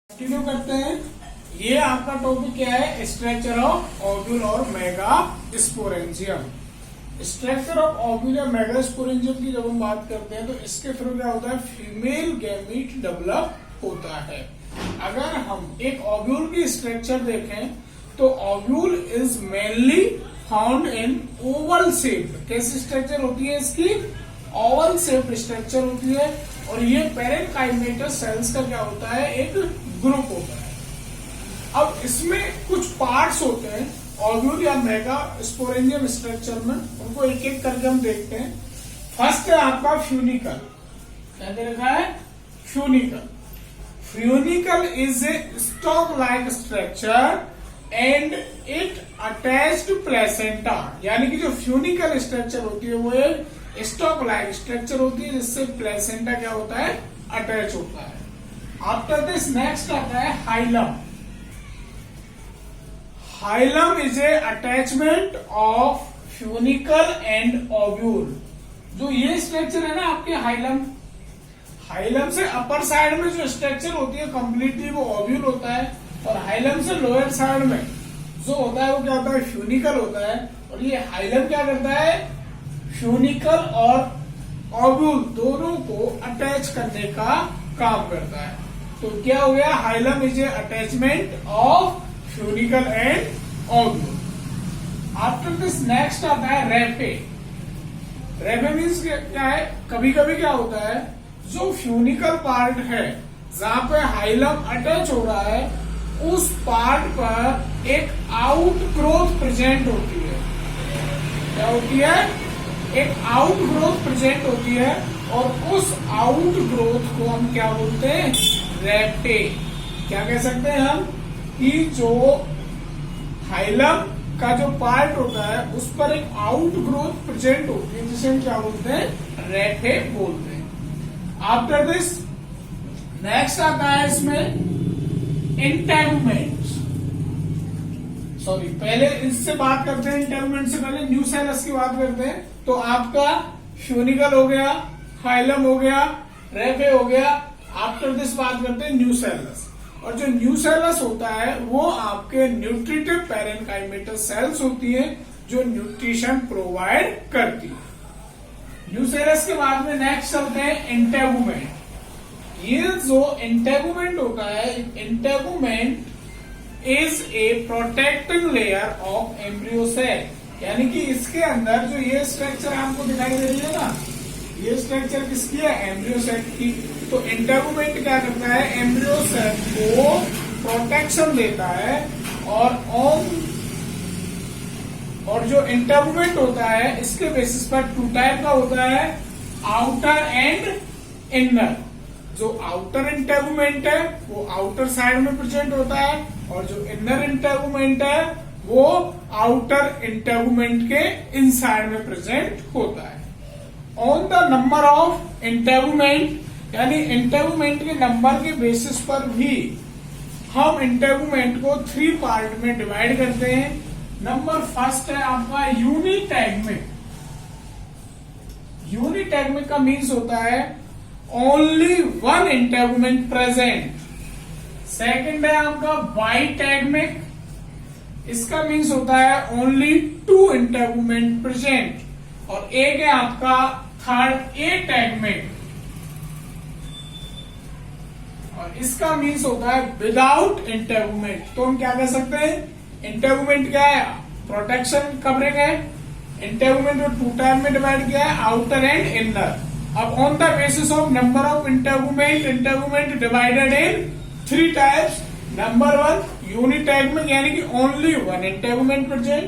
Continue करते हैं। ये आपका टॉपिक क्या है? स्ट्रक्चर ऑफ ओव्यूल और mega sporangium. Structure of ovule या मेगा स्पोरेंजियम की जब हम बात करते हैं तो इसके थ्रू क्या होता है? फीमेल गैमीट डेवलप होता है। अगर हम एक ओव्यूल की स्ट्रक्चर देखें तो ovule is mainly found in Oval shape. कैसी स्ट्रक्चर होती है इसकी? ओवल शेप स्ट्रक्चर होती है। और ये पेरेनकाइमेटस सेल्स का क्या होता है? एक ग्रुप होता है। अब इसमें कुछ पार्ट्स होते हैं ओव्यूल या मेगा स्पोरेंजियम स्ट्रक्चर में, उनको एक एक करके हम देखते हैं। फर्स्ट है आपका फ्यूनिकल। क्या दे रखा है? Funicle. Funicle is a stock like structure and it attached placenta. यानी कि जो फ्यूनिकल स्ट्रक्चर होती है वो एक स्टॉक लाइक स्ट्रक्चर होती है जिससे प्लेसेंटा क्या होता है? अटैच होता है। आफ्टर दिस नेक्स्ट आता है hilum. Hilum is a attachment of funicle and ovule. जो ये स्ट्रक्चर है ना आपके हाइलम से अपर साइड में जो स्ट्रक्चर होती है कंप्लीटली वो ओव्यूल होता है, और हाइलम से लोअर साइड में जो होता है वो क्या होता है? फ्यूनिकल होता है। और ये हाइलम क्या करता है? फ्यूनिकल और ओव्यूल दोनों को अटैच करने का काम करता है। तो क्या हो गया? Hilum is a attachment of funicle and ovule. After this next आता है रेपे। रेपे मीन्स क्या है? कभी कभी क्या होता है, जो फ्यूनिकल पार्ट है जहां पे हाइलम अटैच हो रहा है उस पार्ट पर एक आउट ग्रोथ प्रेजेंट होती है। क्या होती है? एक आउट ग्रोथ प्रेजेंट होती है, और उस आउट ग्रोथ को हम क्या बोलते हैं? रेपे। क्या कह सकते हैं हम? कि जो हाइलम का जो पार्ट होता है उस पर एक आउट ग्रोथ प्रेजेंट होती है जिसे हम क्या बोलते हैं? रेपे बोलते हैं। आफ्टर दिस नेक्स्ट आता है इसमें इंटेगुमेंट। सॉरी, पहले इससे बात करते हैं। इंटेगुमेंट से पहले न्यूसेलस की बात करते हैं। तो आपका फ्यूनिकल हो गया, हाइलम हो गया, रेपे हो गया। आफ्टर दिस बात करते हैं न्यूसेलस। और जो न्यूसेलस होता है वो आपके न्यूट्रिटिव पेरेनकाइमेटस सेल्स होती है जो न्यूट्रिशन प्रोवाइड करती है। न्यूसेलस के बाद में नेक्स्ट चलते हैं इंटेगुमेंट। ये जो इंटेगुमेंट होता है, integument is a protecting layer of embryo cell. यानी कि इसके अंदर जो ये स्ट्रक्चर आपको दिखाई दे रही है ना, ये स्ट्रक्चर किसकी है? एम्ब्रियो सेल की। तो इंटेगुमेंट क्या करता है? एम्ब्रियो सेल को प्रोटेक्शन देता है। और जो इंटेगुमेंट होता है इसके बेसिस पर टू टाइप का होता है, आउटर एंड इनर। जो आउटर इंटेगुमेंट है वो आउटर साइड में प्रेजेंट होता है, और जो इनर इंटेगुमेंट है वो आउटर इंटेगुमेंट के इनसाइड में प्रेजेंट होता है। On the number of integument, यानी इंटेगुमेंट के नंबर के बेसिस पर भी हम इंटेगुमेंट को 3 पार्ट में डिवाइड करते हैं। नंबर फर्स्ट है आपका यूनिटैगमेंट। यूनिटैगमेंट का मीन्स होता है only one integument present. Second है आपका बाइटैगमेंट। इसका मीन्स होता है ओनली 2 इंटेगुमेंट प्रेजेंट। और एक है आपका थर्ड एटैगमेंट, और इसका मीन्स होता है विदाउट इंटेगुमेंट। तो हम क्या कह सकते हैं? इंटेगुमेंट क्या है? प्रोटेक्शन कवरिंग है। इंटेगुमेंट को 2 टाइप में डिवाइड किया है, आउटर एंड इनर। अब on the basis of number of integument divided in 3 types. Number 1 unitegmic, यानी कि only 1 integument present.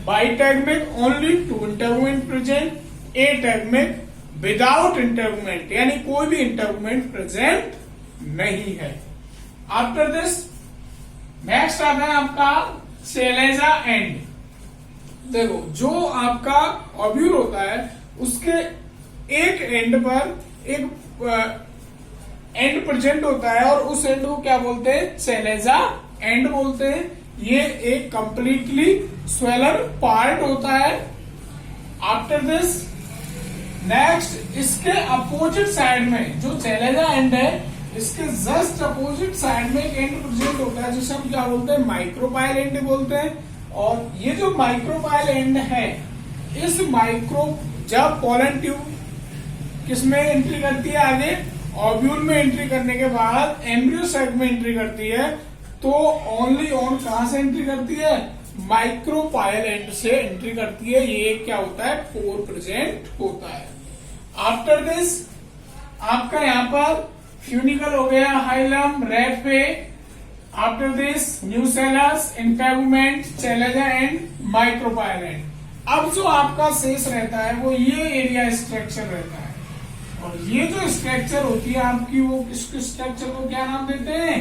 Bitegmic only 2 integument present. Ategmic without integument, यानी कोई भी इंटेगुमेंट प्रेजेंट नहीं है। आफ्टर दिस नेक्स्ट आता है आपका सेलेजा एंड। देखो, जो आपका ओव्यूल होता है उसके एक एंड पर एक एंड प्रेजेंट होता है, और उस एंड को क्या बोलते हैं? सेलेजा एंड बोलते हैं। ये एक कंप्लीटली स्वेलर पार्ट होता है। आफ्टर दिस नेक्स्ट इसके अपोजिट साइड में जो सेलेजा एंड है इसके जस्ट अपोजिट साइड में एक एंड प्रेजेंट होता है जिसे हम क्या बोलते हैं, माइक्रोपाइल एंड बोलते हैं। और ये जो माइक्रोपाइल एंड है, इस माइक्रो जब पोलन ट्यूब किसमें एंट्री करती है, आगे ओव्यूल में एंट्री करने के बाद एम्ब्रियो सैक में एंट्री करती है, तो ओनली ऑन कहां से एंट्री करती है, माइक्रोपाइल एंड से एंट्री करती है। ये क्या होता है, पोर प्रेजेंट होता है। आफ्टर दिस आपका यहाँ पर फ्यूनिकल हो गया, हाइलम, रेड पे। After this nucellus, integument, chalaza and micropyle end. अब जो आपका शेष रहता है वो ये एरिया स्ट्रक्चर रहता है। और ये जो स्ट्रक्चर होती है आपकी, वो किस स्ट्रक्चर को क्या नाम देते हैं,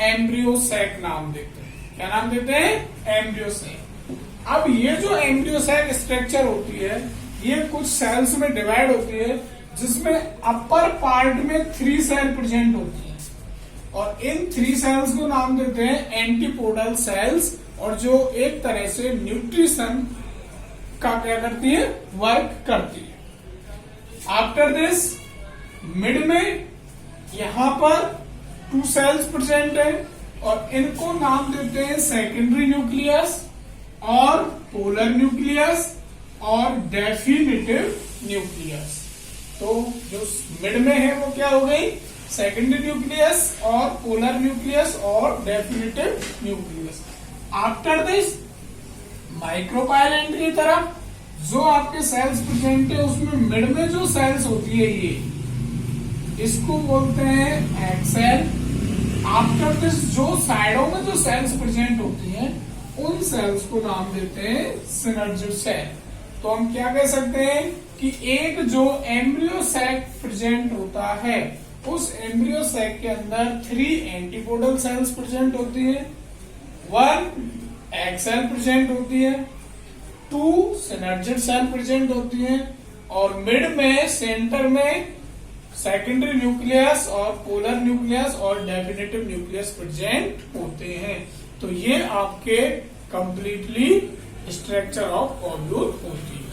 एम्ब्रियो सैक नाम देते हैं। क्या नाम देते हैं, एम्ब्रियो सैक। अब ये जो एम्ब्रियो सैक स्ट्रक्चर होती है, ये कुछ सेल्स में डिवाइड होती है, जिसमें अपर पार्ट में 3 सेल प्रेजेंट होती है। और इन 3 सेल्स को नाम देते हैं एंटीपोडल सेल्स, और जो एक तरह से न्यूट्रिशन का क्या करती है, वर्क करती है। आफ्टर दिस मिड में यहां पर 2 सेल्स प्रेजेंट है, और इनको नाम देते हैं सेकेंडरी न्यूक्लियस और पोलर न्यूक्लियस और डेफिनेटिव न्यूक्लियस। तो जो मिड में है वो क्या हो गई, सेकेंडरी न्यूक्लियस और पोलर न्यूक्लियस और definitive nucleus. After this micropyle and की तरफ जो आपके सेल्स प्रेजेंट है, उसमें मिड में जो सेल्स होती है, ये इसको बोलते हैं एग सेल। आफ्टर दिस जो साइडों में जो सेल्स प्रेजेंट होती हैं, उन सेल्स को नाम देते हैं सिनर्जिड सेल। तो हम क्या कह सकते हैं कि एक जो एम्ब्रियो सैक प्रेजेंट होता है, उस एम्ब्रियो सैक के अंदर 3 एंटीपोडल सेल्स प्रेजेंट होती है, 1 एग सेल प्रेजेंट होती है, 2 सिनर्जिड सेल प्रेजेंट होती है, और मिड में सेंटर में सेकेंडरी न्यूक्लियस और पोलर न्यूक्लियस और डेफिनेटिव न्यूक्लियस प्रेजेंट होते हैं। तो ये आपके कंप्लीटली स्ट्रक्चर ऑफ ओव्यूल होती है।